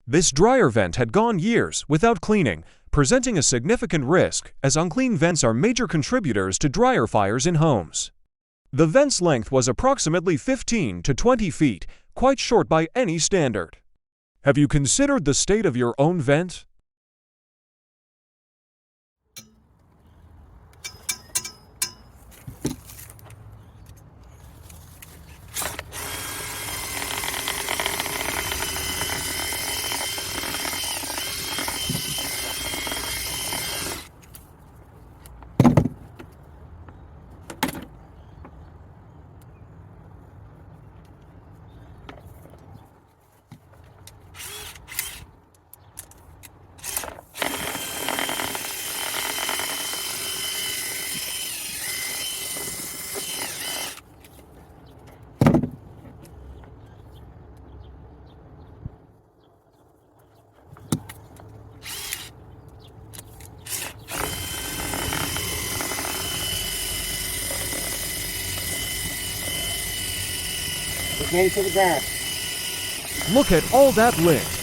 This dryer vent had gone years without cleaning, presenting a significant risk as unclean vents are major contributors to dryer fires in homes. The vent's length was approximately 15 to 20 feet, quite short by any standard. Have you considered the state of your own vent? It's ready for the grass. Look at all that lint.